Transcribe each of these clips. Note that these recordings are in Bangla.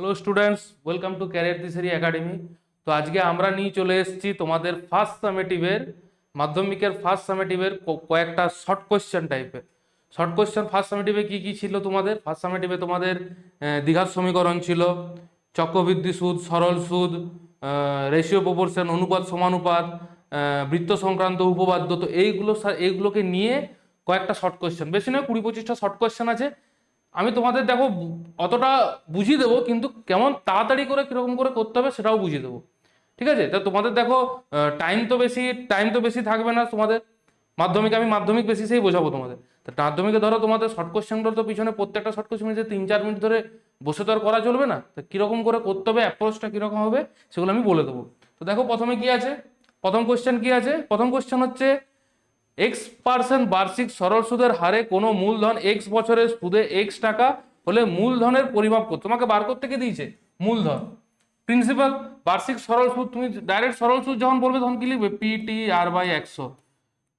Hello students, welcome to career Dishari academy. তো আজকে আমরা নিয়ে চলে এসেছি তোমাদের ফার্স্ট সামেটিভের মাধ্যমিকের ফার্স্ট সামেটিভের কয়েকটা শর্ট কোয়েশ্চেন টাইপের শর্ট কোয়েশ্চেন। ফার্স্ট সামেটিভে কি কি ছিল তোমাদের? ফার্স্ট সামেটিভে তোমাদের দ্বিঘাত সমীকরণ ছিল, চক্রবৃদ্ধি সুদ, সরল সুদ, রেশিও প্রপোর্শন, অনুপাত সমানুপাত, বৃত্ত সংক্রান্ত উপপাদ্য। তো এইগুলোকে নিয়ে কয়েকটা শর্ট কোয়েশ্চেন, বেশি নয় 20-25টা শর্ট কোয়েশ্চেন আছে। আমি তোমাদের দেখো অতটা বুঝিয়ে দেবো, কিন্তু কেমন তাড়াতাড়ি করে কিরকম করে করতে হবে সেটাও বুঝিয়ে দেবো। ঠিক আছে? তা তোমাদের দেখো টাইম তো বেশি থাকবে না তোমাদের। আমি মাধ্যমিক বেসিসেই বোঝাবো তোমাদের। তা মাধ্যমিকে ধরো তোমাদের শর্ট কোশ্চেনগুলো তো পিছনে প্রত্যেকটা শর্ট কোশ্চেন যে 3-4 মিনিট ধরে বসে তো আর করা চলবে না। তো কিরকম করে করতে হবে, অ্যাপ্রোচটা কিরকম হবে সেগুলো আমি বলে দেবো। তো দেখো প্রথমে কি আছে, প্রথম কোশ্চেন কি আছে? প্রথম কোশ্চেন হচ্ছে X% বার্ষিক সরল সুদের হারে কোনো মূলধন X বছরের সুদে X টাকা হলে মূলধনের পরিমাপ করতে তোমাকে বার করতে কে দিয়েছে? মূলধন, প্রিন্সিপাল। বার্ষিক সরল সুদ, তুমি ডাইরেক্ট সরল সুদ যখন বলবে তখন কি লিখবে? PTR/100।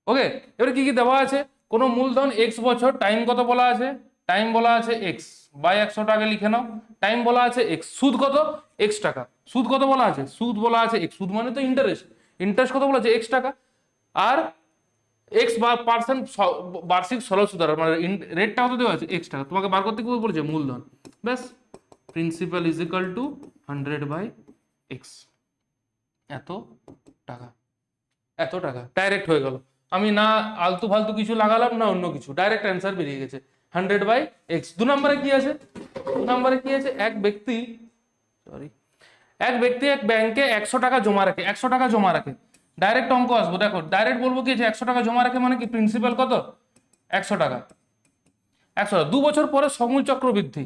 ওকে, এবারে কি কি দেওয়া আছে? কোনো মূলধন X বছর, টাইম কত বলা আছে? টাইম বলা আছে X বাই 100 টাকা, লিখে নাও। টাইম বলা আছে X, সুদ কত? X টাকা। সুদ কত বলা আছে? সুদ বলা আছে X, সুদ মানে তো ইন্টারেস্ট। ইন্টারেস্ট কত বলা আছে? X টাকা। আর এক্স বা পার্সেন্ট বার্ষিক সরল সুদ হার, মানে রেটটা কত দেওয়া আছে? এক্স টাকা। তোমাকে বার করতে কি বলেছে? মূলধন। ব্যাস, principal is equal two 100/x, এত টাকা। এত টাকা ডাইরেক্ট হয়ে গেল। আমি না আলতু ফালতু কিছু লাগালাম না অন্য কিছু, ডাইরেক্ট অ্যান্সার বেরিয়ে গেছে 100/x। 2 নম্বরে কি আছে? 2 নম্বরে কি আছে? এক ব্যক্তি এক ব্যাংকে 100 টাকা জমা রাখে। 100 টাকা জমা রাখে, ডাইরেক্ট অঙ্ক আসবো। দেখো ডাইরেক্ট বলবো কি যে 100 টাকা জমা রাখে মানে কি? প্রিন্সিপাল কত? 100 টাকা। 100 2 বছর পরে সমূল চক্রবৃদ্ধি,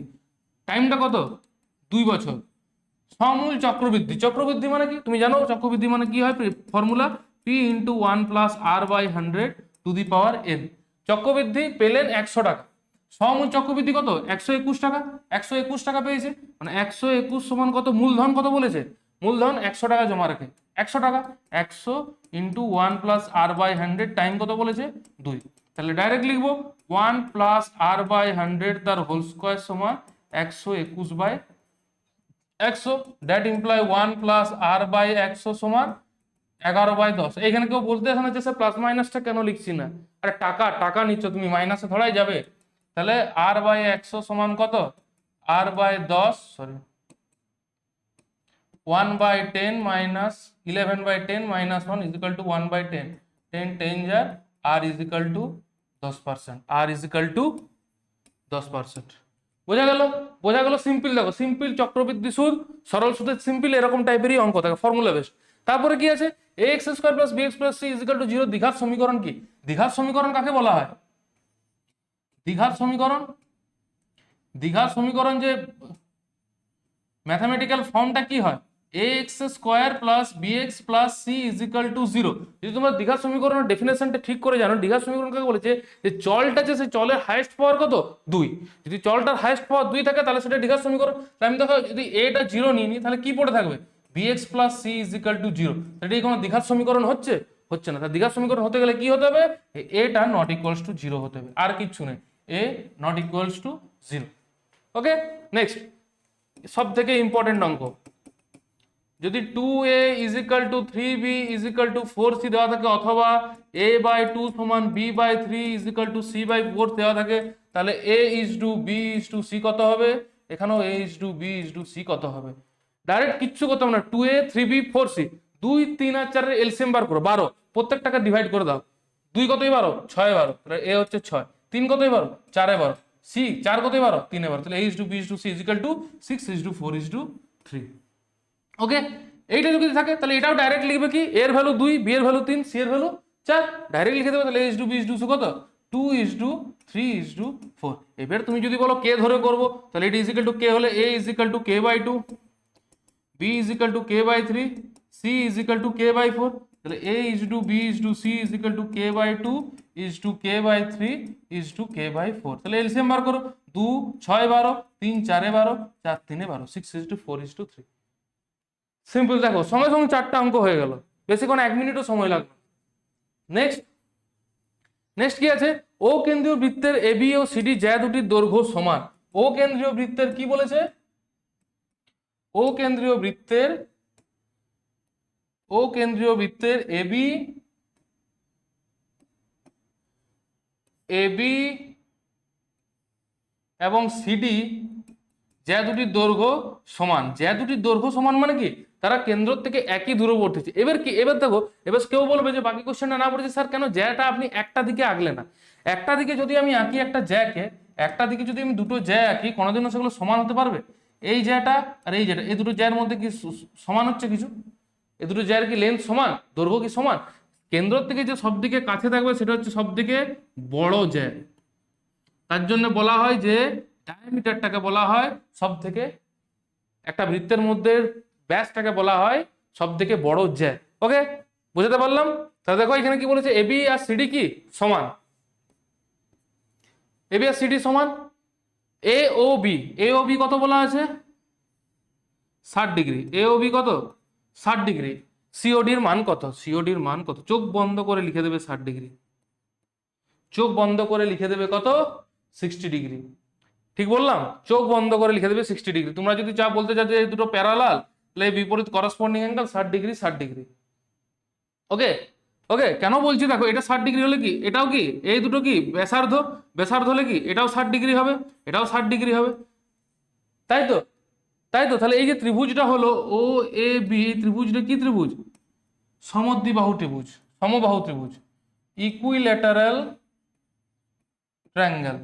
টাইমটা কত? 2 বছর। সমূল চক্রবৃদ্ধি, চক্রবৃদ্ধি মানে কি তুমি জানো? চক্রবৃদ্ধি মানে কি হয়? ফর্মুলা P × 1 + R/100 চক্রবৃদ্ধি পেলেন 100 টাকা। সমূল চক্রবৃদ্ধি কত? 121 টাকা। 121 টাকা পেয়েছে, মানে 121 সমান কত? মূলধন কত বলেছে? মূলধন 100 টাকা জমা রাখে। 100 টাকা, 100 × 1 + R/100, টাইম কত বলেছে? 2। তাহলে ডাইরেক্ট লিখবো 1 + R/100 তার হোল স্কয়ার সমান 121/100। দ্যাট ইমপ্লাই 1 + R/100 সমান 11/10। এখানে কেউ বলতে এখানে যে স্যার প্লাস মাইনাসটা কেন লিখছি না? আরে টাকা টাকা নিচ্ছ তুমি, মাইনাসে ধরাই যাবে। তাহলে R/100 সমান কত? R/10, sorry 1/10 minus 11/10 minus 1 is equal two 1/10। 10 10 যা, R is equal two 10%। R is equal two 10%। বোঝা গেল? বোঝা গেল? সিম্পল। দেখো সিম্পল চক্রবৃদ্ধি সুদ, সরল সুদের সিম্পল এরকম টাইপেরই অঙ্ক থাকে, ফর্মুলা বেস। তারপরে কি আছে? ax² + bx + c = 0। দ্বিঘাত সমীকরণ কি? দ্বিঘাত সমীকরণ কাকে বলা হয়? দ্বিঘাত সমীকরণ, দ্বিঘাত সমীকরণ যে ম্যাথমেটিক্যাল ফর্মটা কি হয়? ax² + bx + c = 0। যদি তোমরা দ্বিঘাত সমীকরণের ডেফিনেশনটা ঠিক করে জানো, দ্বিঘাত সমীকরণ কাকে বলেছে? যে চলটা যে সেই চলের হাইয়েস্ট পাওয়ার কত? 2। যদি চলটার হাইয়েস্ট পাওয়ার 2 থাকে তাহলে সেটা দ্বিঘাত সমীকরণ। তাহলে আমি দেখো যদি এটা 0 নিয়ে নিই তাহলে কি পড়ে থাকবে? bx + c = 0। তাহলে এই কোনো দ্বিঘাত সমীকরণ হচ্ছে? হচ্ছে না। তাহলে দ্বিঘাত সমীকরণ হতে গেলে কি হতে হবে? এটা নট ইকুয়ালস টু 0 হতে হবে, আর কিচ্ছু নেই। a not equals to 0। Okay, next সব থেকে ইম্পর্টেন্ট অঙ্ক। যদি 2a = 3b = 4c দেওয়া থাকে, অথবা a/2 = b/3 = c/4 দেওয়া থাকে, তাহলে a/b/c কত হবে? এখানেও a/b/c কত হবে? ডাইরেক্ট কিচ্ছু করতাম না, 2a 3b 4c, 2 3 আর 4 এর এলসিএম বার করো, 12। প্রত্যেকটাকে ডিভাইড করে দাও। 2 কতই 12? 6 12। তাহলে a হচ্ছে 6। 3 কতই 12? 4 12। c 4 কতই 12? 3 12। তাহলে a/b/c = 6/4/3। ওকে, এইটা যদি থাকে তাহলে এটাও ডাইরেক্ট লিখবে কি? এর ভ্যালু 2, বি এর ভ্যালু 3, সি এর ভ্যালু 4, ডাইরেক্ট লিখে দেবে। তাহলে a/b/c কত? 2/3/4। এবার তুমি যদি বলো কে ধরে করব, তাহলে এটা ইজিক্যাল টু কে হলে a = k/2, b = k/3, c = k/4। তাহলে a/b/c = k/2 k/3 k/4। তাহলে এলসিএম বার করো। 2 6 12, 3 4 12, 4 3 12, 6/4/3। সিম্পল। দেখো সঙ্গে সঙ্গে 4টা অঙ্ক হয়ে গেল, বেশিক্ষণ 1 মিনিটও সময় লাগবে। নেক্সট নেক্সট কি আছে? ও কেন্দ্রীয় বৃত্তের এবি ও সিডি জ্যা দুটির দৈর্ঘ্য সমান। ও কেন্দ্রীয় বৃত্তের কি বলেছে? ও কেন্দ্রীয় বৃত্তের এবি এবং সিডি যে দুটির দৈর্ঘ্য সমান মানে কি তারা কেন্দ্র থেকে একই দূরবর্তী। এবার কি, এবার দেখো, এবার কেউ বলবে যে বাকি কোশ্চেনটা না পড়েছে স্যার কেন, জ্যাটা আপনি একটা দিকে আঁকলে না। একটা দিকে যদি আমি আঁকি একটা জ্যাকে, একটা দিকে যদি আমি দুটো জ্যা আঁকি, কোনোদিনও সেগুলো সমান হতে পারবে? এই জ্যাটা আর এই জ্যাটা, এই দুটো জ্যার মধ্যে কি সমান হচ্ছে কিছু? এই দুটো জ্যার কি লেন্থ সমান, দৈর্ঘ্য কি সমান? কেন্দ্র থেকে যে সব দিকে কাছে থাকবে সেটা হচ্ছে সব থেকে বড় জ্যা। তার জন্য বলা হয় যে ডায়ামিটারটাকে বলা হয় সব থেকে, একটা বৃত্তের মধ্যে ব্যাসটাকে বলা হয় সব থেকে বড় জ্যা। ওকে, বুঝতে পারলাম? তাহলে দেখো এখানে কি বলেছে, এবি আর সিডি কি সমান, এবি আর সিডি সমান। এ ও বি কত বলা আছে? 60 ডিগ্রি। এ ও বি কত? 60 ডিগ্রি। সিওডির মান কত? সিওডির মান কত? চোখ বন্ধ করে লিখে দেবে 60 ডিগ্রি। চোখ বন্ধ করে লিখে দেবে কত? 60 ডিগ্রি। ঠিক বললাম? চোখ বন্ধ করে লিখে দেবে 60 ডিগ্রি। তোমরা যদি চাও বলতে চাও যে এই দুটো প্যারালাল, তাহলে বিপরীত করসপন্ডিং অ্যাঙ্গেল 60 ডিগ্রি 60 ডিগ্রি। ওকে ওকে, কেন বলছি দেখো, এটা 60 ডিগ্রি হলে কি এটাও কি, এই দুটো কি ব্যাসার্ধ হলে কি এটাও 60 ডিগ্রি হবে, এটাও 60 ডিগ্রি হবে, তাই তো? তাহলে এই যে ত্রিভুজটা হলো ও এ বি, এই ত্রিভুজটা কি ত্রিভুজ? সমদ্বিবাহু ত্রিভুজ, সমবাহু ত্রিভুজ, ইকুইল্যাটারাল ট্রায়াঙ্গেল।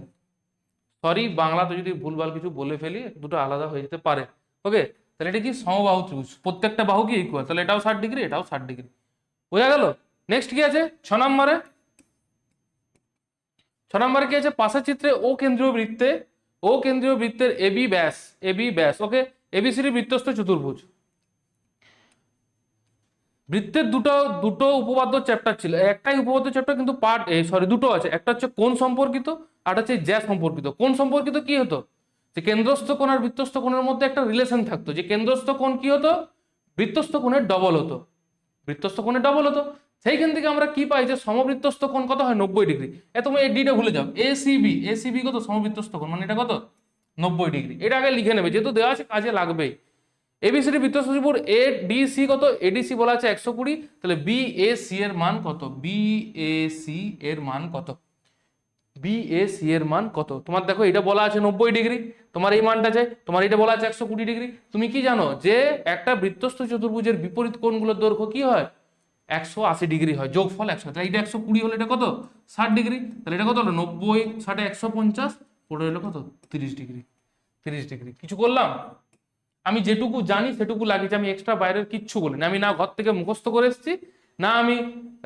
সরি, বাংলাতে যদি ভুলভাল কিছু বলে ফেলি দুটো আলাদা হয়ে যেতে পারে। ওকে, তাহলে এটা কি সমবাহু ত্রিভুজ, প্রত্যেকটা বাহু কি ইকুয়াল, তাহলে এটাও 60 ডিগ্রি, এটাও 60 ডিগ্রি। বোঝা গেল? নেক্সট কি আছে 6 নম্বরে? 6 নম্বরে কি আছে? পাশের চিত্রে ও কেন্দ্রীয় বৃত্তের এবি ব্যাস। ওকে, এবিসিডি বৃত্তস্থ চতুর্ভুজ। বৃত্তের দুটো উপপাদ্য চ্যাপ্টার ছিল, একটাই উপপাদ্য চ্যাপ্টার কিন্তু দুটো আছে। একটা হচ্ছে কোণ সম্পর্কিত, আর হচ্ছে জ্যা সম্পর্কিত। কোণ সম্পর্কিত কি হতো, যে কেন্দ্রস্থ কোণ আর বৃত্তস্থ কোণের মধ্যে একটা রিলেশন থাকতো, যে কেন্দ্রস্থ কোণ কি হতো, বৃত্তস্থ কোণের ডবল হতো, সেইখান থেকে আমরা কি পাই, যে সমবৃত্তস্থ কোণ কত হয়, 90 ডিগ্রি। তুমি এই ডিটা ভুলে যাও, এসিবি কত, সমবৃত্তস্থ কোণ মানে এটা কত, 90 ডিগ্রি। এটা আগে লিখে নেবে, যেহেতু দেওয়া আছে কাজে লাগবেই। এবিসিডি বৃত্তস্থ ত্রিভুজ এডিসি কত, এডিসি বলা আছে 120, তাহলে বিএসি এর মান কত, বিএসি এর মান কত? তোমার দেখো এটা বলা আছে 90 ডিগ্রি, তোমার এই মানটা চাই, তোমার এটা বলা আছে 120 ডিগ্রি। তুমি কি জানো যে একটা বৃত্তস্থ চতুর্ভুজের বিপরীত কোণগুলোর দৈর্ঘ্য কি হয়, 180 ডিগ্রি হয়, যোগফল 100। তাহলে এটা 120 হলে এটা কত, 60 ডিগ্রি। তাহলে এটা কত হলো, 90 60 150, পড়ে হলো কত, 30 ডিগ্রি। কিছু করলাম? আমি যেটুকু জানি সেটুকু লাগিয়েছি, আমি এক্সট্রা বাইরের কিচ্ছু বলিনি। আমি না ঘর থেকে মুখস্থ করে এসেছি, না আমি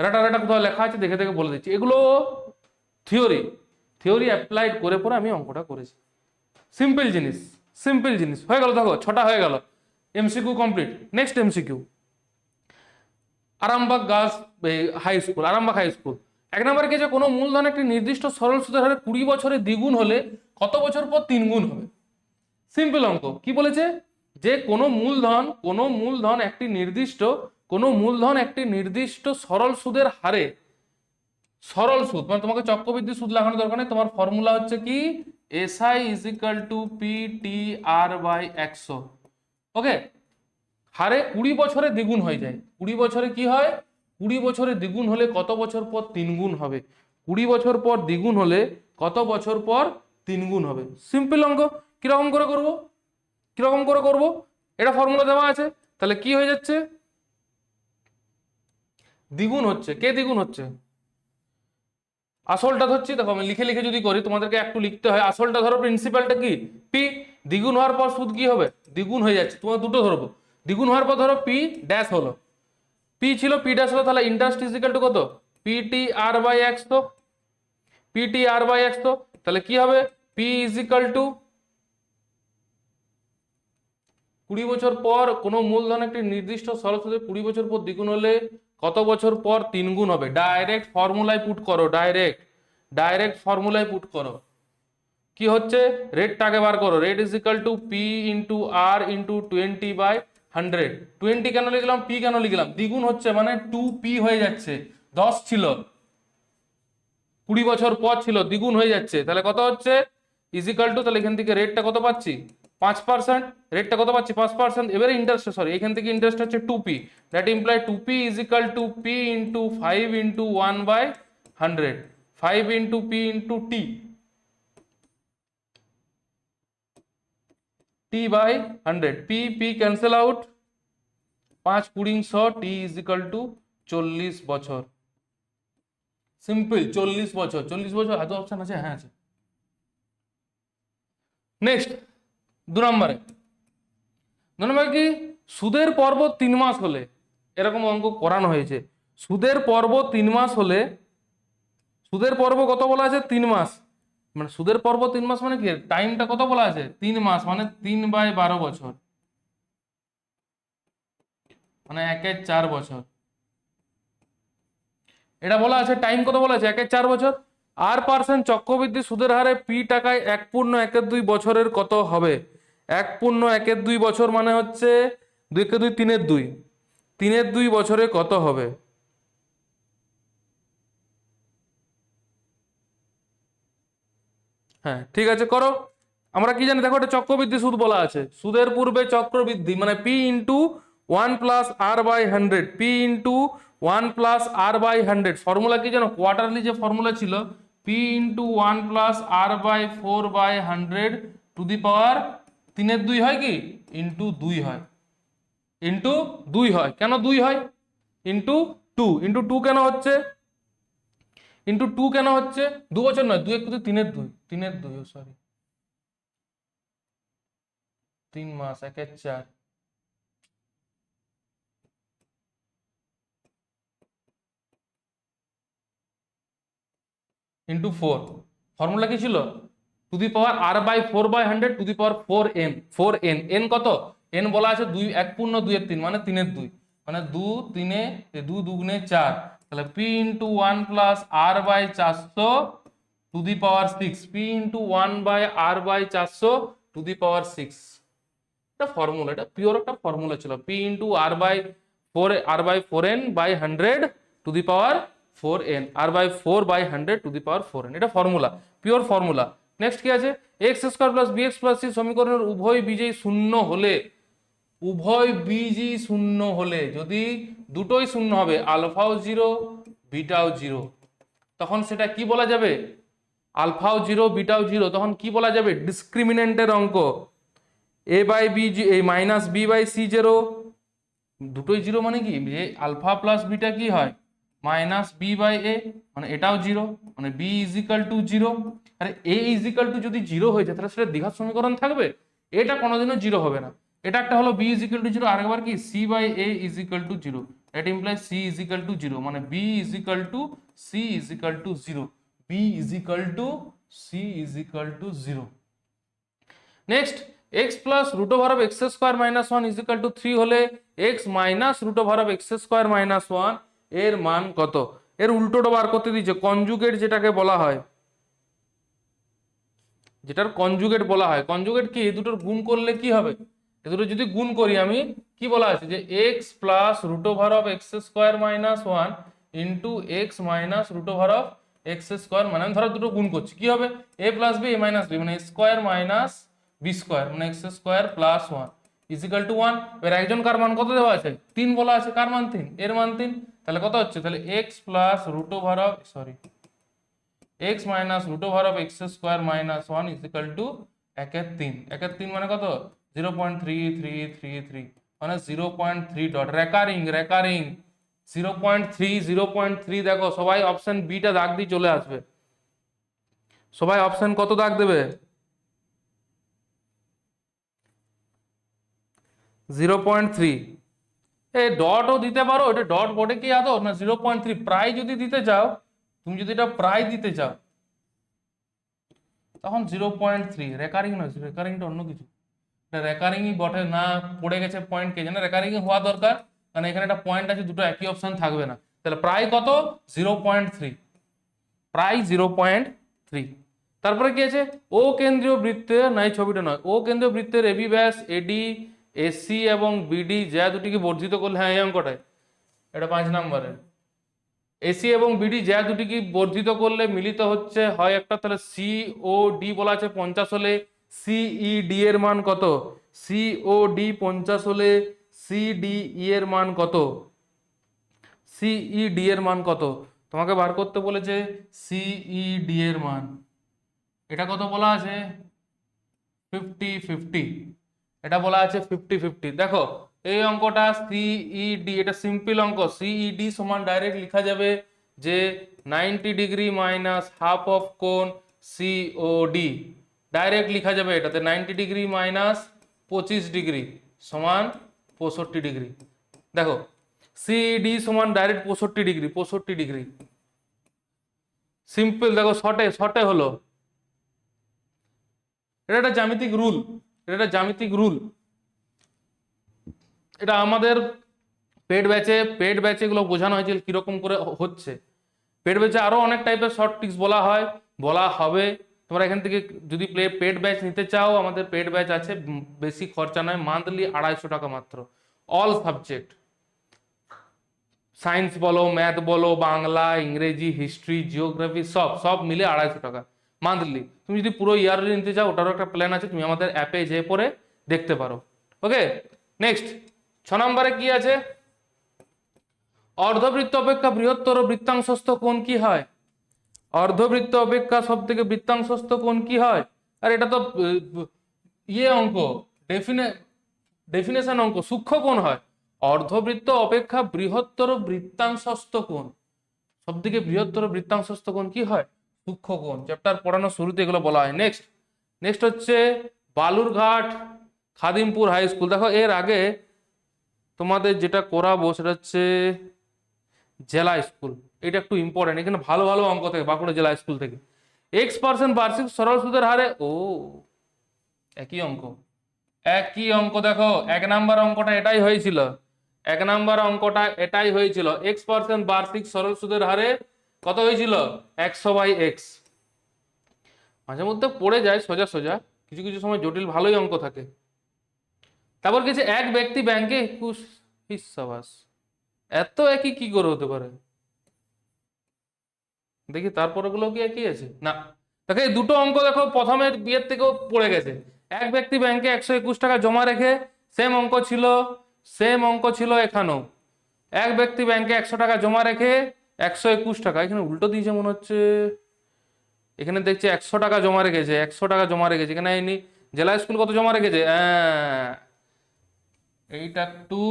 রাটা কোথাও লেখা আছে দেখে দেখে বলে দিচ্ছি। এগুলো থিওরি অ্যাপ্লাইড করে পরে আমি অঙ্কটা করেছি। সিম্পল জিনিস হয়ে গেল। দেখো 6টা হয়ে গেল, MCQ complete. Next MCQ, Arambagh high school. 1 নম্বরে কি, কোনো মূলধন একটি নির্দিষ্ট সরল সুদের হারে 20 বছরে দ্বিগুণ হলে কত বছর পর 3 গুণ হবে? সিম্পল অঙ্ক। কি বলেছে, যে কোনো মূলধন একটি নির্দিষ্ট সরল সুদের হারে, সরল সুদ মানে তোমাকে চক্রবৃদ্ধি সুদ লাগানোর দরকার নেই, তোমার ফর্মুলা হচ্ছে কি, SI = PTR/100। ওকে, হারে 20 বছরে দ্বিগুণ হয়ে যায়। 20 বছরে কি হয়, 20 বছরে দ্বিগুণ হলে কত বছর পর 3 গুণ হবে? 20 বছর পর দ্বিগুণ হলে কত বছর পর 3 গুণ হবে? সিম্পল অঙ্ক। কিরকম করে করব? এটা ফর্মুলা দেওয়া আছে, তাহলে কি হয়ে যাচ্ছে, দ্বিগুণ হচ্ছে, কে দ্বিগুণ হচ্ছে, আসলটা ধরছি। দেখো আমি লিখে লিখে যদি করি, তোমাদেরকে একটু লিখতে হয়। আসলটা ধরো, প্রিন্সিপালটা কি, পি। দ্বিগুণ হওয়ার পর সুদ কি হবে, দ্বিগুণ হয়ে যাচ্ছে। তোমার দুটো ধরবো, দ্বিগুণ হওয়ার পর ধরো পি ড্যাশ হলো, পি ছিল পি ড্যাশ হলো, তাহলে ইন্টারেস্ট = কত, PTR/100। তাহলে কি হবে, P = 20 বছর পর কোনো মূলধন একটি নির্দিষ্ট সরল সুদে 20 বছর পর দ্বিগুণ হলে কত বছর পর 3 গুণ হবে? ডাইরেক্ট ফর্মুলায় পুট করো, ডাইরেক্ট ফর্মুলায় পুট করো। কি হচ্ছে, রেটটাকে বার করো, রেট = P × R × 20/100। 20 কেন লিখলাম, P কেন লিখলাম, দ্বিগুণ হচ্ছে মানে 2P হয়ে যাচ্ছে। 10 ছিল, 20 বছর পর ছিল, দ্বিগুণ হয়ে যাচ্ছে, তাহলে কত হচ্ছে, = তাহলে এখান থেকে রেটটা কত পাচ্ছি, 5%, রেটটা কত পাচ্ছি 5%। এবারে ইন্টারেস্ট, সরি এখান থেকে ইন্টারেস্ট হচ্ছে 2p, that imply 2p is equal to p into 5 into 1/100, 5 into p into t, t/100, p cancel out, 5 20 100, t is equal two 40 বছর। সিম্পল, 40 বছর। 40 বছর এত অপশন আছে, হ্যাঁ আছে। নেক্সট 2 নম্বরে কি, সুদের পর্ব 3 মাস হলে, এরকম অঙ্ক করানো হয়েছে। সুদের পর্ব 3 মাস হলে, সুদের পর্ব কত বলা আছে 3 মাস, মানে সুদের পর্ব 3 মাস মানে কি, টাইমটা কত বলা আছে 3 মাস, মানে 3/12 বছর, মানে 1/4 বছর। এটা বলা আছে টাইম কত বলা আছে 1/4 বছর। আর পার্সেন্ট চক্রবৃদ্ধি সুদের হারে পি টাকায় 1/1 বছরের কত হবে? 1/1 বছর মানে হচ্ছে 2 3 3 বছরে কত হবে? হ্যাঁ ঠিক আছে করো। আমরা কি জানি দেখো, এটা চক্রবৃদ্ধি সুদ বলা আছে, সুদের পূর্বে চক্রবৃদ্ধি মানে P into 1+r/100, P into 1+r/100। Formula কি জানো, কোয়ার্টারলি যে ফর্মুলা ছিল, P into 1+r/4/100 to the power 3 হয় কি ইন্টু 2 হয়, ইন্টু 2 হয়। কেন 2 হয়? ইন্টু 2, ইন্টু 2 কেন হচ্ছে, ইন্টু 2 কেন হচ্ছে? 2 বছর নয়, 2 1 3 সরি 3 মাস 1/4 ইন্টু 4। ফর্মুলা কি ছিল? Two the power r/4/100 to the power 4n, 4n, n কত? n বলা আছে 2, 1/2 মানে 3/2, মানে 2 3 2 2 4, তাহলে p into 1+r/400 to the power 6, p into 1/r/400 to the power 6। এটা ফর্মুলা, এটা পিওর একটা ফর্মুলা ছিল, p into r/4n/100 to the power 4n, r/4/100 to the power 4n, এটা ফর্মুলা, পিওর ফর্মুলা। নেক্সট কি আছে, x² + bx + c সমীকরণের উভয় বীজই শূন্য হলে, উভয় বীজই শূন্য হলে, যদি দুটোই শূন্য হবে, আলফাও 0 বিটাও 0, তখন সেটা কি বলা যাবে? আলফাও 0 বিটাও 0, তখন কি বলা যাবে? ডিসক্রিমিনেন্টের অঙ্ক, a/b, এই -b/c0, দুটোই 0 মানে কি, যে আলফা প্লাস বিটা কি হয় -b/a, মানে এটাও 0, মানে b = 0। আরে a = যদি 0 হয়ে যায় তাহলে সেটা দ্বিঘাত সমীকরণ থাকবে? এটা কোনোদিনও 0 হবে না। এটা একটা হলো b = 0, আরেকবার কি c/a = 0, দ্যাট ইমপ্লাইজ c = 0, মানে b = c = 0, b c = 0। Next x plus root over of x square minus 1 is equal to 3 হলে x minus root over of x square minus 1 এর মান কত? এর উল্টোটা বার করতে দিয়েছে, কনজুগেট যেটাকে বলা হয়, যেটার কনজুগেট বলা হয়। কনজুগেট কি, দুটোর গুণ করলে কি হবে? এ দুটো যদি গুণ করি আমি, কি বলা আছে যে x plus root over of x square minus 1 into x minus root over of x square, মানে আমি ধরো দুটো গুণ করছি, কি হবে a plus B, a minus B, মানে স্কোয়ার মাইনাস বি স্কোয়ার, মানে x square plus 1 is equal to 1। এবার একজন কার মান কত দেওয়া আছে? 3 বলা আছে, কার মান 3? এর মান 3, তাহলে কত হচ্ছে? তাহলে x plus root over of, sorry x minus root over of x square minus 1 is equal to 1/3, 1/3 মানে কত? 0.3333, মানে 0.3 ডট, রেকারিং 0.3 দেখো সবাই অপশন বিটা দাগ দিয়ে চলে আসবে, সবাই অপশন কত দাগ দেবে? 0.3। এই ডটও দিতে পারো, এটা ডট বটে কি আদৌ না 0.3, প্রায় যদি দিতে চাও, তুমি যদি এটা প্রায় দিতে চাও তখন 0.3, রেকারিং নয়, রেকারিংটা অন্য কিছু, এটা রেকারিংই বটে না, পড়ে গেছে পয়েন্ট, কে জানে, রেকারিং হওয়া দরকার, কারণ এখানে একটা পয়েন্ট আছে, দুটো একই অপশন থাকবে না। তাহলে প্রায় কত? 0.3, প্রায় 0.3। তারপরে কি আছে, ও কেন্দ্রীয় বৃত্তের, না এই ছবিটা নয়, ও কেন্দ্রীয় বৃত্তের এবি ব্যাস এডি এসি এবং বিডি যা দুটিকে বর্ধিত করলে, হ্যাঁ এই অঙ্কটায়, এটা 5 নম্বরের, এসি এবং বিডি যা দুটিকে বর্ধিত করলে মিলিত হচ্ছে হয় একটা, তাহলে সি ও ডি বলা আছে 50 হলে সিইডি এর মান কত, সিওডি 50 হলে সিডিই এর মান কত, সিইডি এর মান কত, তোমাকে বার করতে বলেছে সিইডি এর মান, এটা কত বলা আছে 50-50, এটা বলা আছে 50-50। দেখো এই অঙ্কটা সিইডি, এটা সিম্পল অঙ্ক, সিইডি সমান ডাইরেক্ট লেখা যাবে যে 90 ডিগ্রি মাইনাস হাফ অফ কোণ সিওডি, ডাইরেক্ট লেখা যাবে এটাতে 90 ডিগ্রি মাইনাস 25 ডিগ্রি সমান 65 ডিগ্রি। দেখো সিইডি সমান ডাইরেক্ট 65 ডিগ্রি, 65 ডিগ্রি সিম্পল। দেখো শর্টে শর্টে হলো, এটা একটা জ্যামিতিক রুল, এটা একটা জ্যামিতিক রুল। এটা আমাদের পেড ব্যাচে এগুলো বোঝানো হয়েছে কিরকম করে হচ্ছে। পেড ব্যাচে আরো অনেক টাইপের শর্ট ট্রিক্স বলা হয়, বলা হবে। তোমরা এখান থেকে যদি পেড ব্যাচ নিতে চাও, আমাদের পেড ব্যাচ আছে, বেশি খরচা নয়, মান্থলি 250 টাকা মাত্র, অল সাবজেক্ট, সায়েন্স বলো, ম্যাথ বলো, বাংলা, ইংরেজি, হিস্ট্রি, জিওগ্রাফি, সব সব মিলে 250 টাকা মান্থলি। তুমি যদি পুরো ইয়ারলি নিতে চাও, ওটারও একটা প্ল্যান আছে, তুমি আমাদের অ্যাপে যেয়ে পরে দেখতে পারো। ওকে, নেক্সট 6 নম্বরে কি আছে, অর্ধবৃত্ত অপেক্ষা বৃহত্তর বৃত্তাংশস্থ কোণ কি হয়, অর্ধবৃত্ত অপেক্ষা সব থেকে বৃত্তাংশস্থ কোণ কি হয়। আর এটা তো ইয়ে অঙ্ক, ডেফিনেশন অঙ্ক, সূক্ষ্ম কোণ হয়। অর্ধবৃত্ত অপেক্ষা বৃহত্তর বৃত্তাংশস্থ কোণ, সব থেকে বৃহত্তর বৃত্তাংশস্থ কোণ কি হয়, সূক্ষ্ম কোণ। চ্যাপ্টার পড়ানোর শুরুতে এগুলো বলা হয়। নেক্সট নেক্সট হচ্ছে বালুরঘাট খাদিমপুর হাই স্কুল। দেখো এর আগে তোমাদের যেটা করাবো সেটা হচ্ছে জেলা স্কুল, এটা একটু ইম্পর্টেন্ট, এখানে ভালো ভালো অঙ্ক থাকে বাঁকুড়া জেলা স্কুল থেকে। X% বার্ষিক সরল সুদের হারে, ও একই অঙ্ক, একই অঙ্ক। দেখো 1 নাম্বার অঙ্কটা এটাই হয়েছিল, 1 নাম্বার অঙ্কটা এটাই হয়েছিল, X% বার্ষিক সরল সুদের হারে কত হয়েছিল, 100/x। মাঝে মধ্যে পড়ে যায় সোজা সোজা, কিছু কিছু সময় জটিল ভালোই অঙ্ক থাকে। তারপর কিছু এক ব্যক্তি ব্যাংকে 21 হিসাবাস, এত একই কি করে হতে পারে, দেখি তারপরে গুলো কি একই আছে না। দেখো এই দুটো অঙ্ক দেখো প্রথমের বিয়ের থেকেও পড়ে গেছে। এক ব্যক্তি ব্যাংকে 121 টাকা জমা রেখে, সেম অঙ্ক ছিল, সেম অঙ্ক ছিল এখানেও। এক ব্যক্তি ব্যাংকে 100 টাকা জমা রেখে 121 টাকা, এখানে উল্টো দিয়েছে মনে হচ্ছে, এখানে দেখছি 100 টাকা জমা রেখেছে, 100 টাকা জমা রেখেছে, এখানে আইনি জেলা স্কুল কত জমা রেখেছে, এইটা একটু,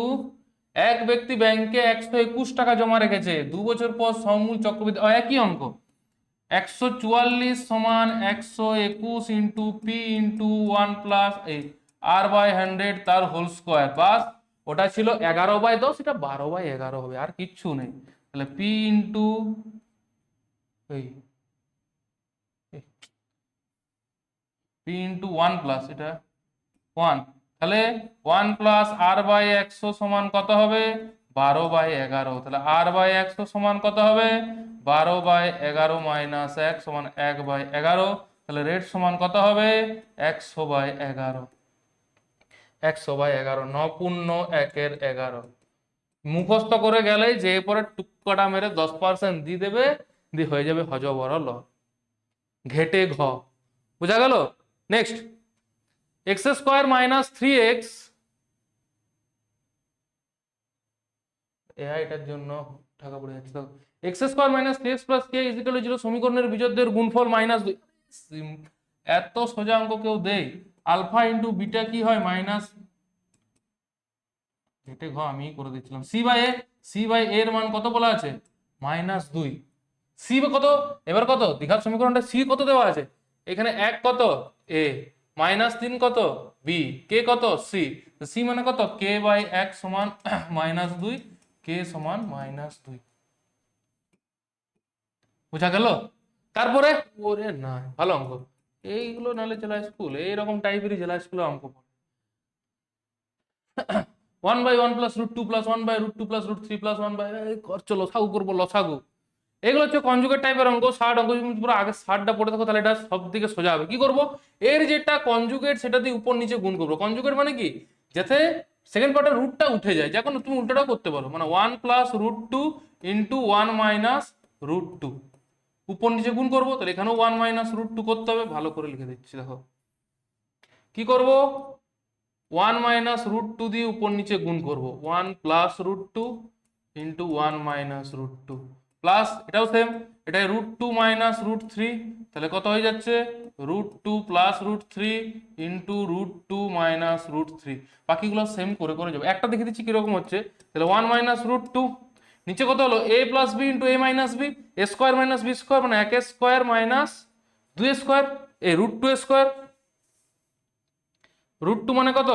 এক ব্যক্তি ব্যাংকে 121 টাকা জমা রেখেছে, 2 বছর পর সমূল চক্রবৃদ্ধি, একই অঙ্ক, 144 সমান 121 into P into 1 plus r/100 তার হোল স্কোয়ার, বাস ওটা ছিল 11/10, এটা 12/11 হবে, আর কিচ্ছু নেই। তাহলে P into P into 1 plus এটা 1, তাহলে 1 প্লাস r/100 সমান কত হবে, 12/11। তাহলে r/100 সমান কত হবে, 12/11 মাইনাস 1 সমান 1/11। তাহলে রেট সমান কত হবে, 100/11, 100/11, 9×1=11। মুখস্থ করে গেলেই যে পরে টুকটা মেরে 10% দিয়ে দেবে, দিয়ে হয়ে যাবে হজবরল ঘেটে ঘ, বুঝা গেল। নেক্সট x² মাইনাস 3x, এটার জন্য টাকা পড়ে যাচ্ছে। x² minus 3x plus k is equal to 0 সমীকরণের বিজোড়দের গুণফল -2। এত সোজা অঙ্ক কেউ দেয়, আলফা ইন্টু বিটা কি হয় মাইনাস, এটা ঘ আমি করে দিচ্ছিলাম, c/a এর মান কত বলা আছে, -2। c কত, এবার কত দ্বিঘাত সমীকরণটা c কত দেওয়া আছে, এখানে 1 কত a, -3 কত b, k কত c, c মানে কত k/1 সমান -2, k সমান -2, বুঝা গেল। তারপরে ওরে না ভালো অঙ্ক এইগুলো, নাহলে জেলা স্কুল এইরকম টাইপেরই জেলা স্কুলে অঙ্ক 1/1 প্লাস √2 প্লাস 1/√2 প্লাস √3 প্লাস 1/, করছো লসাগু করবো লসাগু, এগুলো হচ্ছে কনজুগেট টাইপের অঙ্ক। 60 অঙ্ক যদি পুরো আগে 60টা পড়ে থাকো তাহলে এটা সব দিকে সোজা হবে। কি করব, এর যেটা কনজুগেট সেটা দিয়ে উপর নিচে গুণ করবো। কনজুগেট মানে কি, যাতে সেকেন্ড পার্টের রুটটা উঠে যায়, যখন তুমি উল্টাটাও করতে পারো, মানে 1 প্লাস √2 ইন্টু 1 মাইনাস √2, উপর নিচে গুণ করবো। তাহলে এখানেও 1 মাইনাস √2 করতে হবে, ভালো করে লিখে দিচ্ছি দেখো। কি করব, 1 মাইনাস রুট টু দিয়ে উপর নিচে গুণ করব, 1 plus root two into 1 minus root two plus এটাও সেম, এটা root two minus root three, তাহলে কত হয়ে যাচ্ছে root two plus root three into root two minus root three. বাকিগুলো সেম করে করে যাবে। একটা দেখে দিচ্ছি কিরকম হচ্ছে, তাহলে 1 মাইনাস রুট টু, নিচে কত হলো A plus B into A minus B, A square minus B square মানে 1 স্কোয়ার মাইনাস 2 স্কোয়ার, এ root two square, root two মানে কত,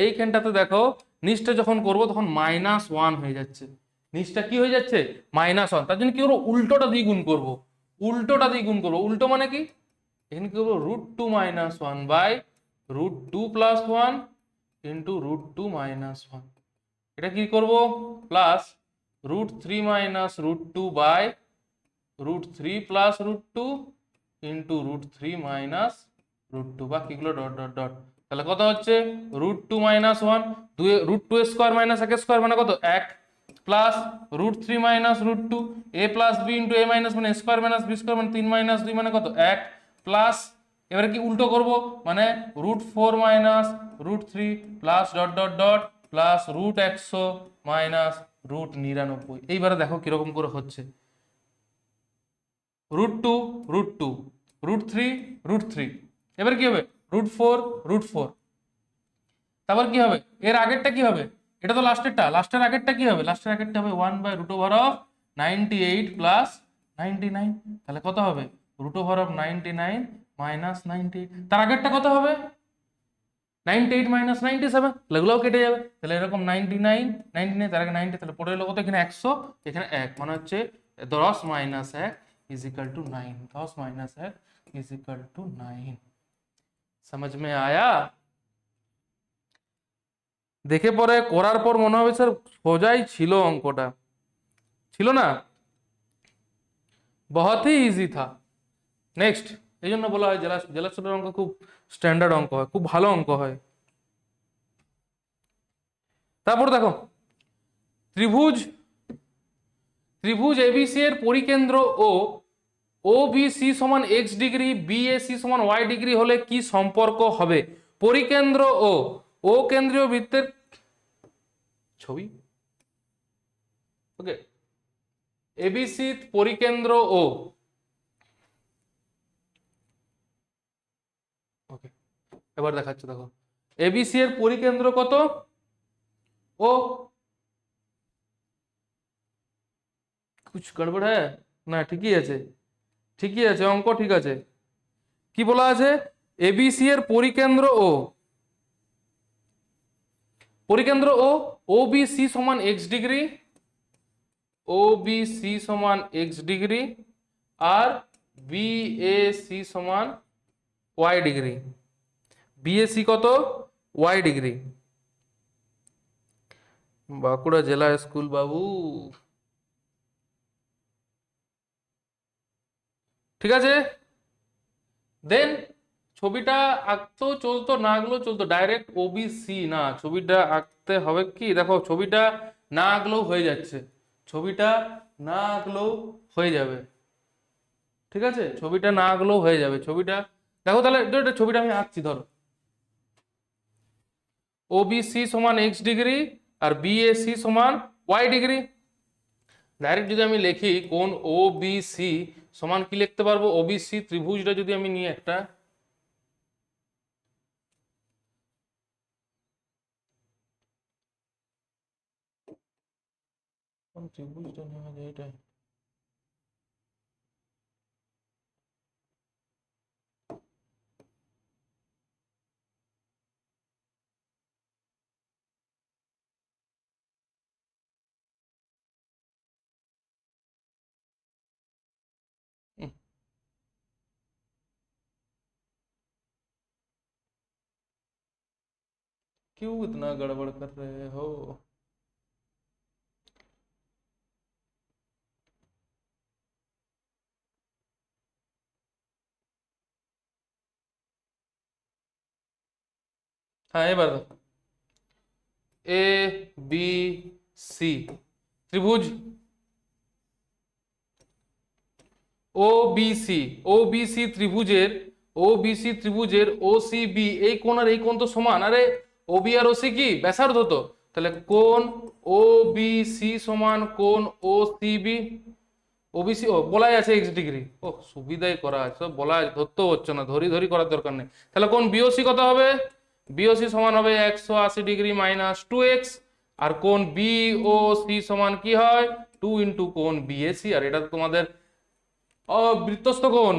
এইখানটাতে দেখো নিচটা যখন করব তখন মাইনাস ওয়ান হয়ে যাচ্ছে, নিচটা কি হয়ে যাচ্ছে মাইনাস ওয়ান, তার জন্য কি করবো উল্টোটা দিয়ে গুণ করবো, উল্টোটা দিয়ে গুণ করবো, উল্টো মানে কি এখানে কি করবো root two minus one by root two plus one into root two minus one, এটা কি করব plus root three minus root two by root three plus root two into root three minus root two, বাকিগুলো ডট ডট ডট, তাহলে কত হচ্ছে root two minus one, root two square minus এক স্কোয়ার মানে কত এক, plus root three minus root two, A plus B into A minus মানে স্কোয়ার মাইনাস বি স্কোয়ার মানে তিন মাইনাস দুই মানে কত এক, প্লাস এবারে কি উল্টো করব মানে root four minus root three plus dot dot dot plus root একশো মাইনাস রুট নিরানব্বই। এইবারে দেখো কিরকম করে হচ্ছে, root two root two root three root three, এবার কি হবে রুট ফোর রুট ফোর, তারপর কি হবে এর আগেরটা কি হবে, এটা তো লাস্টেরটা, লাস্টের আগেরটা কি হবে, লাস্টের আগেরটা হবে 1 by root over of 98 plus 99, তাহলে কত হবে রুট ওভার অফ 99 মাইনাস 98, তার আগেরটা কত হবে 98 মাইনাস 97, এগুলোও কেটে যাবে, তাহলে এরকম 99 99 তার আগে 90, তাহলে পড়ে এলো কত এখানে 100, এখানে 1 মানে হচ্ছে 10 minus 1 is equal to 9, 10 minus 1 is equal to 9। समझ में आया? দেখে পরে করার পর মনে হবে স্যার সোজাই ছিল অঙ্কটা, ছিল না, बहुत ही ইজি থা। নেক্সট, এই জন্য বলা হয় জেলা জেলা স্তরের অঙ্ক খুব স্ট্যান্ডার্ড অঙ্ক হয়, খুব ভালো অঙ্ক হয়। তারপর দেখো ত্রিভুজ ত্রিভুজ এবিসি এর পরিকেন্দ্র ও ওবিসি সমান এক্স ডিগ্রি বিএসি সমান ওয়াই ডিগ্রি হলে কি সম্পর্ক হবে, পরিকেন্দ্র ও কেন্দ্রীয় বৃত্তের ছবি, ওকে এবিসি পরিকেন্দ্র ওকে এবার দেখাচ্ছি, দেখো এবিসি এর পরিকেন্দ্র কত ও, কুছ গড়বড় হ্যাঁ না, ঠিকই আছে ঠিকই আছে, অঙ্ক ঠিক আছে। কি বলা আছে এবিসি এর পরিকেন্দ্র ওবিসি সমান এক্স ডিগ্রি, ওবিসি সমান এক্স ডিগ্রি আর বিএসি সমান ওয়াই ডিগ্রি, বিএসি কত ওয়াই ডিগ্রি, বাঁকুড়া জেলা স্কুল বাবু, ঠিক আছে। দেন ছবিটা আঁকতেও চলতো না আঁকলেও চলতো, ডাইরেক্ট ওবিসি না, ছবিটা আঁকতে হবে কি দেখো ছবিটা না আঁকলেও হয়ে যাচ্ছে, ছবিটা না আঁকলেও হয়ে যাবে, ঠিক আছে ছবিটা না আঁকলেও হয়ে যাবে, ছবিটা দেখো তাহলে ছবিটা আমি আঁকছি, ধরো ওবিসি সমান এক্স ডিগ্রি আর বিএসি সমান ওয়াই ডিগ্রি, ডাইরেক্ট যদি আমি লিখি কোন ওবিসি সমান কি লিখতে পারবো, ওবিসি ত্রিভুজটা যদি আমি নিয়ে একটা ত্রিভুজটা নেওয়া যায় এটা, क्यों इतना गड़बड़ कर रहे हो, हाँ এবার দেখো এ বি সি ত্রিভুজ ওবিসি ত্রিভুজের ও বিসি ত্রিভুজের ও সি বি এই কোণ আর এই কোণ তো সমান, আরে ও বি আর ও সি কি ব্যাসার্ধ, তো তাহলে কোণ ও বি সি সমান কোণ ও সি বি। ওবিসি ও বলাই আছে এক্স ডিগ্রি, ও সুবিধাই করা আছে, সব বলা ধরতেও হচ্ছে না, ধরি ধরি করার দরকার নেই। তাহলে কোণ বিওসি কত হবে? বিওসি সমান হবে 180 ডিগ্রি মাইনাস 2x, আর কোণ বিওসি সমান কি হয় 2 ইন্টু কোণ বিএসি, আর এটা তো তোমাদের বৃত্তস্থ কোণ,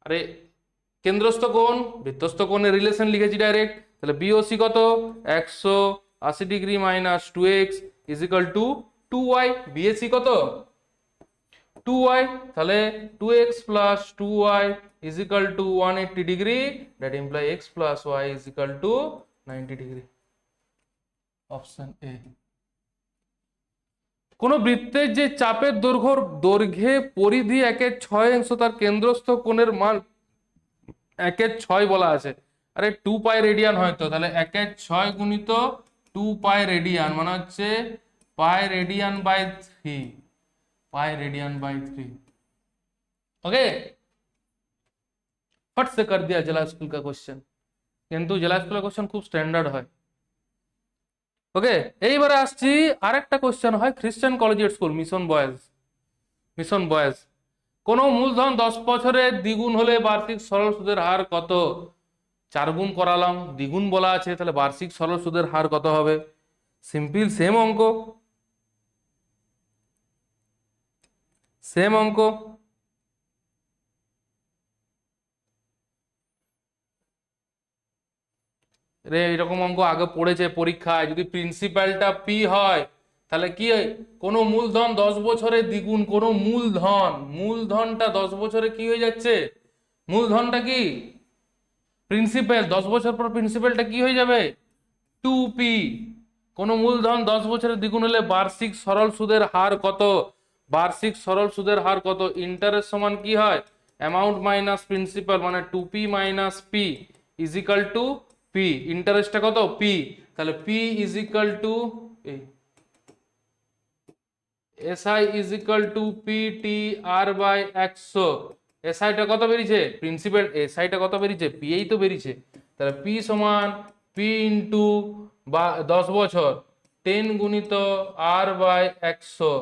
আরে কেন্দ্রস্থ কোণ বৃত্তস্থ কোণের রিলেশন লিখেছি ডাইরেক্ট। তাহলে বিওসি কত 180 degree minus 2x is equal to 2y, BAC কত 2y, তাহলে 2x plus 2y is equal to 180 degree, that imply x plus y is equal to 90 degree. Option A. কোন বৃত্তের যে চাপের দৈর্ঘ্যে পরিধি 1/6 তার কেন্দ্রস্থ কোণের মান 1/6 বলা আছে, আরে 2 পাই রেডিয়ান হয়তো, তাহলে 1/6 গুণিত 2 পাই রেডিয়ান মানে হচ্ছে pi radian by 3, pi radian by 3। Okay, फट से कर दिया जिला स्कूल का क्वेश्चन, किंतु जिला स्कूल का क्वेश्चन खूब स्टैंडार्ड है। ओके, এইবারে আসছি আরেকটা কোশ্চেন হয় খ্রিস্টান কলেজিয়েট স্কুল মিশন বয়েজ। কোন মূলধন 10 বছরে দ্বিগুণ হলে বার্ষিক সরল সুদের হার কত? 4 গুণ করালাম, দ্বিগুণ বলা আছে, তাহলে বার্ষিক সরল সুদের হার কত হবে? সিম্পল সেম অঙ্ক, সেম অঙ্ক। রে এরকম অঙ্ক আগে পড়েছে পরীক্ষায়, যদি প্রিন্সিপালটা পি হয় তাহলে কি হয়, কোনো মূলধন 10 বছরে দ্বিগুণ, কোনো মূলধনটা 10 বছরে কি হয়ে যাচ্ছে, মূলধনটা কি প্রিন্সিপাল, 10 বছর পর প্রিন্সিপালটা কি হয়ে যাবে 2p। কোনো মূলধন 10 বছরের দ্বিগুণ হলে বার্ষিক সরল সুদের হার কত? বার্ষিক সরল সুদের হার কত? ইন্টারেস্ট সমান কি হয় অ্যামাউন্ট মাইনাস প্রিন্সিপাল, মানে 2p minus p is equal to p। ইন্টারেস্টটা কত p, তাহলে p is equal to SI is equal to PTR by 100। SI টা কত বেরিয়েছে প্রিন্সিপাল, SI টা কত বেরিয়েছে p এই তো বেরিয়েছে, তাহলে p সমান p ইন্টু 10 বছর 10 গুণিত r বাই 100,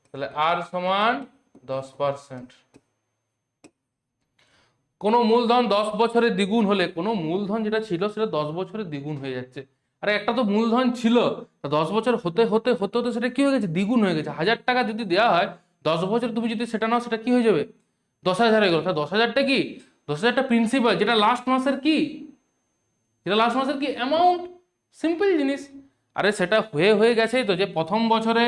তাহলে r সমান 10%। কোনো মূলধন 10 বছরে দ্বিগুণ হলে, কোনো মূলধন যেটা ছিল সেটা 10 বছরে দ্বিগুণ হয়ে যাচ্ছে, আরে একটা তো মূলধন ছিল 10 বছর হতে হতে হতে হতে সেটা কি হয়ে গেছে দ্বিগুণ হয়ে গেছে। 1000 টাকা যদি দেওয়া হয় 10 বছর তুমি যদি সেটা নাও সেটা কি হয়ে যাবে 10,000 হয়ে গেল। 10,000টা কি 10,000টা প্রিন্সিপাল, যেটা লাস্ট মাসের কি, যেটা লাস্ট মাসের কি অ্যামাউন্ট, সিম্পল জিনিস। আরে সেটা হয়ে গেছেই তো, যে প্রথম বছরে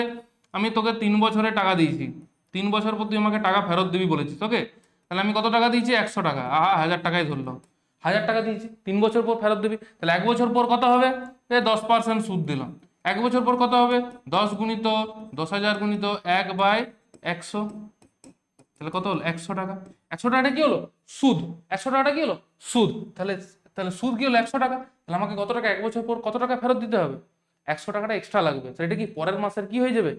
আমি তোকে 3 বছরে টাকা দিয়েছি, 3 বছর পর তুই আমাকে টাকা ফেরত দিবি বলেছিস, ওকে, তাহলে আমি কত টাকা দিয়েছি 100 টাকা, 1000 টাকাই ধরলাম, 1000 টাকা দিয়েছি, 3 বছর পর ফেরত দিবি, তাহলে 1 বছর পর কত হবে 10% সুদ দিলাম, 1 বছর পর কত হবে 10 গুণিত 10,000 গুণিত 1/100, তাহলে কত হলো 100 টাকা। 100 টাকাটা কি হলো সুদ, 100 টাকাটা কি হলো সুদ, তাহলে তাহলে সুদ কি হলো 100 টাকা, তাহলে আমাকে কত টাকা 1 বছর পর কত টাকা ফেরত দিতে হবে 100 টাকাটা এক্সট্রা লাগবে, সেটা কি পরের মাসের কি হয়ে যাবে,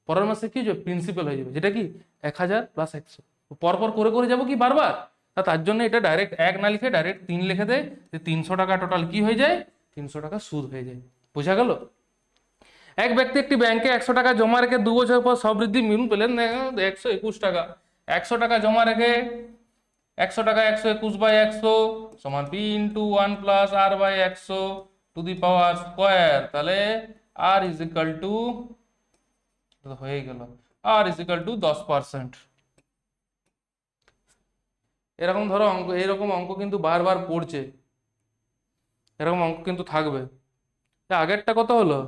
পরের মাসে কি হয়ে যাবে প্রিন্সিপাল হয়ে যাবে, যেটা কি 1000 প্লাস 100, পরপর করে করে যাবো কি বারবার, তার জন্য এটা ডাইরেক্ট 1 না লিখে ডাইরেক্ট 3 লিখে দেয়, যে 300 টাকা টোটাল কি হয়ে যায় 300 টাকা সুদ হয়ে যায়। বোঝা গেল? এক ব্যক্তি একটি ব্যাংকে 100 টাকা জমা রেখে 2 বছর পর সবৃদ্ধি মিলন পেলেন 121 টাকা। 100 টাকা জমা রেখে 100 টাকা 121 বাই 100 সমান p into 1 plus r by 100 to the power square, তাহলে r ইজ ইকাল টু হয়ে গেল r ইজ ইকাল টু 10%। এরকম ধরো অঙ্ক, এইরকম অঙ্ক কিন্তু বারবার পড়ছে, এরকম অঙ্ক কিন্তু থাকবে। আগেরটা কত হলো,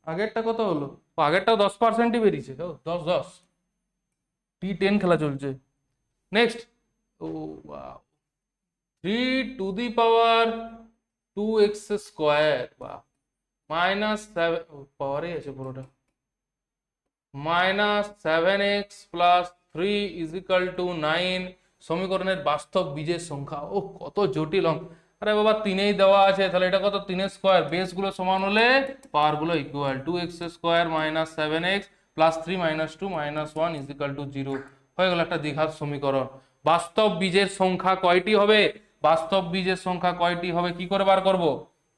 আগেরটা কত হলো, আগেরটাও 10%ই বেরিয়েছে, 10 T10 খেলা চলছে। নেক্সট, ও 3 to the power 2x square বা মাইনাস 7 পাওয়ারই আছে পুরোটা, minus 7x plus 3 is equal to 9 সমীকরণের বাস্তব বীজের সংখ্যা। ও কত জটিল অঙ্ক, আরে বাবা 3এই দেওয়া আছে, তাহলে এটা কত 3 স্কোয়ার, বেস গুলো সমান হলে পাওয়ার গুলো equal, 2x square minus 7x plus 3 minus 2 minus 1 is equal two 0 হয়ে গেল একটা দ্বিঘাত সমীকরণ। বাস্তব বীজের সংখ্যা কয়টি হবে? বাস্তব বীজের সংখ্যা কয়টি হবে কি করে বার করব?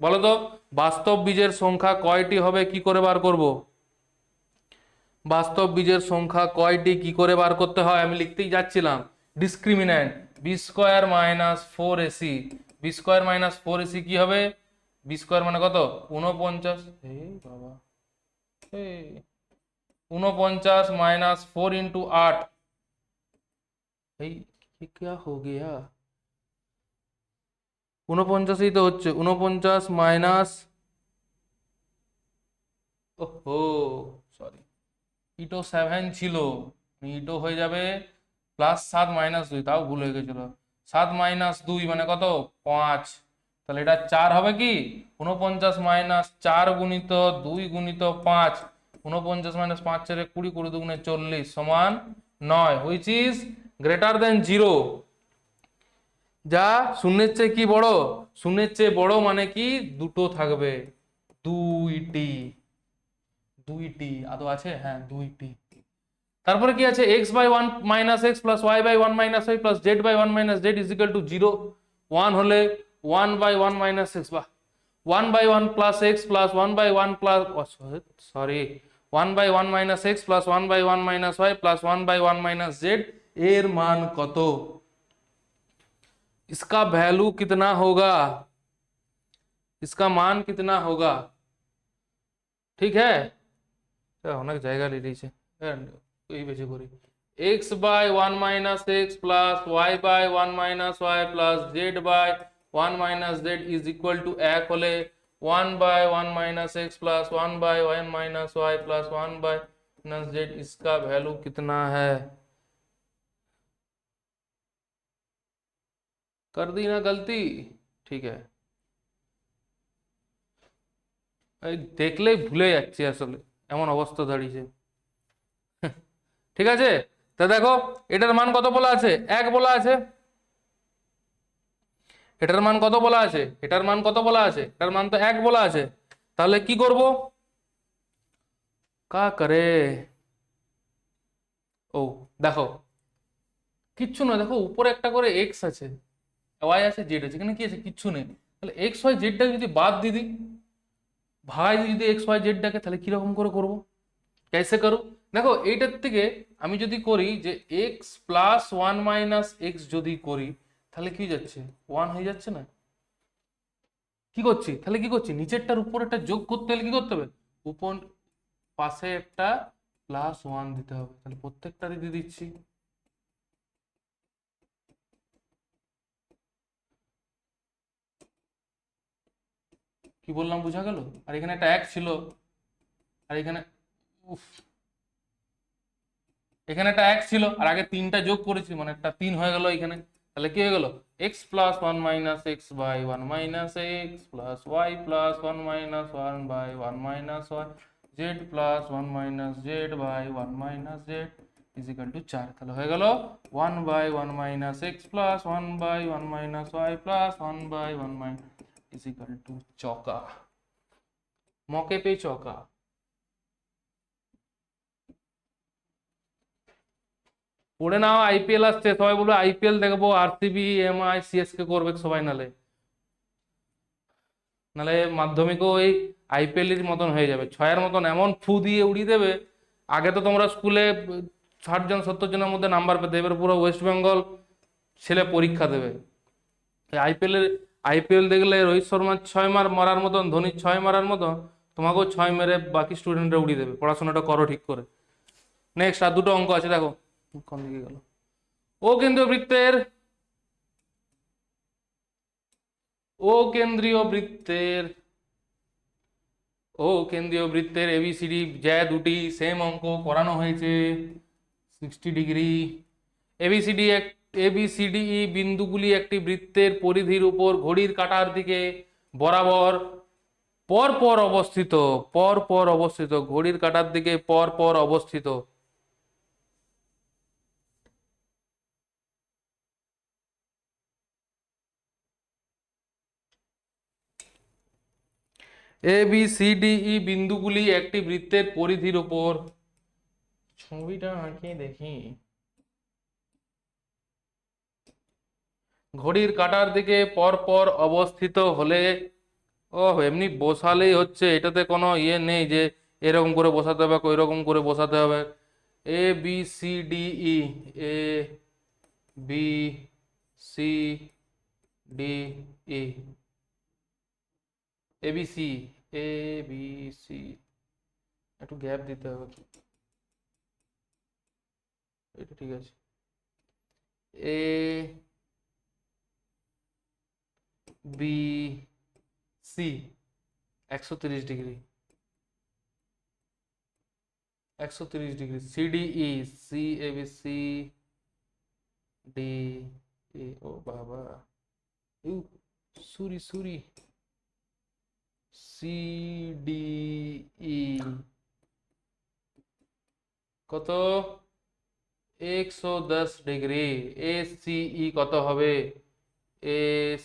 বলো তো, বাস্তব বীজের সংখ্যা কয়টি হবে কি করে বার করব? বাস্তব বীজের সংখ্যা কয়টি কি করে বার করতে হয় আমি লিখতেই যাচ্ছিলাম। Discriminant B square minus four A C, B square minus four A C কি হবে? বি স্কোয়ার মানে কত? 49, এই বাবা, এই 49 माइनस 4 × 8, এই ये क्या हो गया? 49ই তো হচ্ছে, 49 মাইনাস, ওহো সরি, ইটো 7 ছিল, ইটো হয়ে যাবে +7 - 2, তাও ভুল হয়ে গেছিল। 7 - 2 মানে কত? 5। তাহলে এটা 4 হবে কি? 49 মাইনাস 4 গুণিত 2 গুণিত 5, 49 মাইনাস 5 4 20, 20 দুগুণে 40 সমান 9, হুইচ ইজ গ্রেটার দেন 0। যা শূন্যের চেয়ে কি বড়? শূন্যের চেয়ে বড় মানে কি? দুটো থাকবে, দুইটি, দুইটি আদৌ আছে? হ্যাঁ দুইটি। তারপরে কি আছে? x/1 - x plus y/1 - y plus z/1 - z is equal to 0। 1 হলে 1/1 - x, বাহ, 1/1 plus x plus 1/1 plus, sorry, 1/1 - x plus 1/1 - y plus 1/1 - z এর মান কত? इसका वैल्यू कितना होगा? इसका मान कितना होगा? ঠিক है, অনেক জায়গা নিয়ে নিয়েছে, এই বেশি করি। x/1 - x plus y/1 - y plus z/1 - z is equal to 1 হলে 1/1 - x plus 1/1 - y plus 1/- z, इसका वैल्यू कितना है? कर दी ना गलती? ठीक है, এই দেখলেই ভুলে যাচ্ছি আসলে, এমন অবস্থা দাঁড়িয়েছে। ঠিক আছে, তা দেখো এটার মান কত বলা আছে? 1 বলা আছে। এটার মান কত বলা আছে? এটার মান কত বলা আছে? এটার মান তো 1 বলা আছে। তাহলে কি করব? কা করে, ও দেখো কিচ্ছু না, দেখো উপরে একটা করে এক্স আছে, ওয়াই আছে, জেড আছে, এখানে কি আছে? কিচ্ছু নেই। তাহলে এক্স ওয়াই জেডটাকে যদি বাদ দিয়ে দিই, ভাই যদি এক্স ওয়াই জেডটাকে, তাহলে কিরকম করে করব? कैसे করো? দেখো এইটার থেকে আমি যদি করি যে এক্স প্লাস 1 মাইনাস এক্স যদি করি, তাহলে কি হয়ে যাচ্ছে? 1 হয়ে যাচ্ছে না? কি করছি তাহলে? কি করছি? নিচেরটার উপর একটা যোগ করতে হলে কি করতে হবে? উপর পাশে একটা +1 দিতে হবে। তাহলে প্রত্যেকটারই দিয়ে দিচ্ছি। কি বললাম বোঝা গেল? আর এখানে একটা 1 ছিল, আর এখানে, উফ, এখানে একটা 1 ছিল, আর আগে 3টা যোগ করেছি, মানে একটা 3 হয়ে গেল এখানে। তাহলে কি হয়ে গেল? X plus 1 minus X by 1 minus X plus Y plus 1 minus 1 by 1 minus Y, Z plus 1 minus Z by 1 minus Z is equal to 4। তাহলে হয়ে গেল 1 by 1 minus X plus 1 by 1 minus Y plus 1 by 1 minus is equal to চৌকা। মौके पे चौका। পড়ে নাও, আইপিএল আসছে, সবাই বলবে আইপিএল দেখবো, আরসিবি এমআই সিএসকে করবে সবাই, নালে নালে মাধ্যমিকও ওই আইপিএল এর মতন হয়ে যাবে, 6-এর মতন এমন ফু দিয়ে উড়িয়ে দেবে। আগে তো তোমরা স্কুলে 60 জন 70 জনের মধ্যে নাম্বার পেতে, এবার পুরো ওয়েস্ট বেঙ্গল ছেলে পরীক্ষা দেবে। আইপিএল দেখলে রোহিত শর্মার 6 মারার মতন, ধোনির 6 মারার মতন, তোমাকেও 6 মেরে বাকি স্টুডেন্টরা উড়িয়ে দেবে। পড়াশোনাটা করো ঠিক করে। নেক্সট আর দুটো অঙ্ক আছে, দেখো কোন দিকে গেল। ও কেন্দ্রীয় বৃত্তের, ও কেন্দ্রীয় বৃত্তের, ও কেন্দ্রীয় বৃত্তের এবিসিডি যা দুটি সেম অঙ্ক করানো হয়েছে 60 ডিগ্রি। এবিসিডি এবিসিডিই বিন্দুগুলি একটি বৃত্তের পরিধির উপর ঘড়ির কাঁটার দিকে বরাবর পর পর অবস্থিত, পর পর অবস্থিত, ঘড়ির কাঁটার দিকে পর পর অবস্থিত। এবিসিডিই বিন্দুগুলি একটি বৃত্তের পরিধির উপর, ছবিটা আঁকিয়ে দেখি। ঘড়ির কাঁটার দিকে পর পর অবস্থিত হলে, ও এমনি বসালেই হচ্ছে, এটাতে কোনো ইয়ে নেই যে এরকম করে বসাতে হবে ওই রকম করে বসাতে হবে। A B C D E, A B C D E, A B C, A B C, একটু গ্যাপ দিতে হবে, এটা ঠিক আছে। A B C 130 degree, 130 degree, C D E, C A B C D A, ও বাবা, ইউ, sorry sorry, C D E কত, 110 ডিগ্রি। এ সি ই কত হবে, এ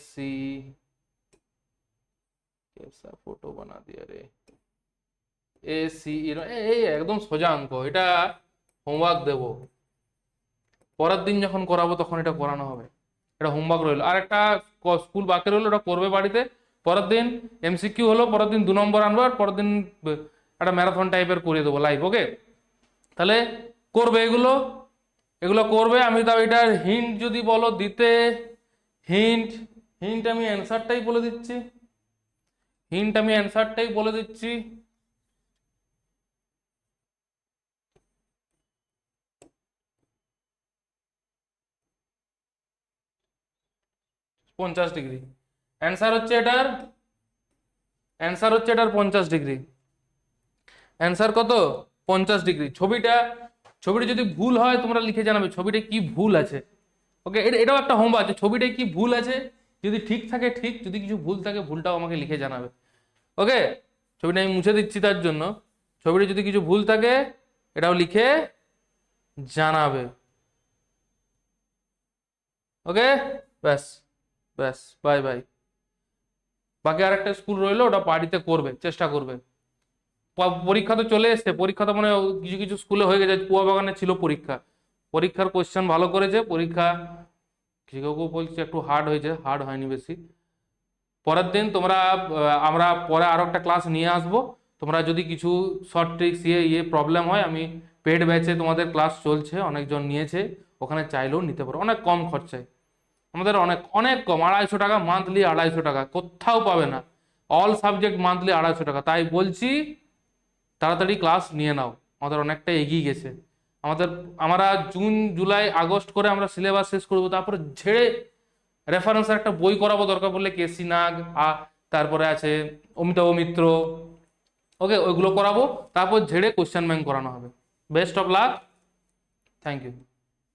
সি, कैसा फोटो बना दिया रे, এ সি ই, এই একদম সোজা অঙ্ক, এটা হোমওয়ার্ক দেবো, পরের দিন যখন করাবো তখন এটা করানো হবে, এটা হোমওয়ার্ক রইলো। আর একটা স্কুল বাকি রইলো, ওটা করবে বাড়িতে। পরের দিন এমসিকিউ হলো, পরের দিন 2 নম্বর আনবো, আর পরের দিন একটা ম্যারাথন টাইপের করে দেবো লাইভ, ওকে? তাহলে করবে এগুলো, এগুলো করবে। আমি তাও এটার হিন্ট যদি বলো দিতে, হিন্ট, হিন্ট আমি অ্যান্সারটাই বলে দিচ্ছি, হিন্ট আমি অ্যান্সারটাই বলে দিচ্ছি। পঞ্চাশ ডিগ্রি অ্যান্সার হচ্ছে এটার, অ্যান্সার হচ্ছে এটার 50 ডিগ্রি। অ্যান্সার কত, 50 ডিগ্রি। ছবিটা, ছবিটা যদি ভুল হয় তোমরা লিখে জানাবে ছবিটা কি ভুল আছে, ওকে? এটাও একটা হোমওয়ার্ক আছে, ছবিটায় কি ভুল আছে, যদি ঠিক থাকে ঠিক, যদি কিছু ভুল থাকে ভুলটাও আমাকে লিখে জানাবে, ওকে? ছবিটা আমি মুছে দিচ্ছি তার জন্য, ছবিটা যদি কিছু ভুল থাকে এটাও লিখে জানাবে, ওকে? ব্যাস, ব্যাস, বাই বাই। বাকি আর একটা স্কুল রইলো, ওটা বাড়িতে করবে, চেষ্টা করবে। পরীক্ষা তো চলে এসছে, পরীক্ষা তো মানে কিছু কিছু স্কুলে হয়ে গেছে, পুয়া বাগানে ছিল পরীক্ষা, পরীক্ষার কোশ্চেন ভালো করেছে, পরীক্ষা কেউ কেউ বলছে একটু হার্ড হয়েছে, হার্ড হয়নি বেশি। পরের দিন তোমরা আমরা পরে আরো একটা ক্লাস নিয়ে আসবো, তোমরা যদি কিছু শর্ট ট্রিক্স ইয়ে প্রবলেম হয়, আমি পেড ব্যাচে তোমাদের ক্লাস চলছে, অনেকজন নিয়েছে, ওখানে চাইলেও নিতে পারো, অনেক কম খরচায়, আমাদের অনেক অনেক কম, 250 টাকা মান্থলি, 250 টাকা কোথাও পাবে না, অল সাবজেক্ট মান্থলি 250 টাকা। তাই বলছি তাড়াতাড়ি ক্লাস নিয়ে নাও, আমাদের অনেকটা এগিয়ে গেছে, আমাদের, আমরা জুন জুলাই আগস্ট করে আমরা সিলেবাস শেষ করবো, তারপরে ঝেড়ে রেফারেন্সের একটা বই করাবো, দরকার পড়লে কেসি নাগ, তারপরে আছে অমিতাভ মিত্র, ওকে? ওইগুলো করাবো, তারপর ঝেড়ে কোশ্চেন ব্যাংক করানো হবে। Best of luck, thank you.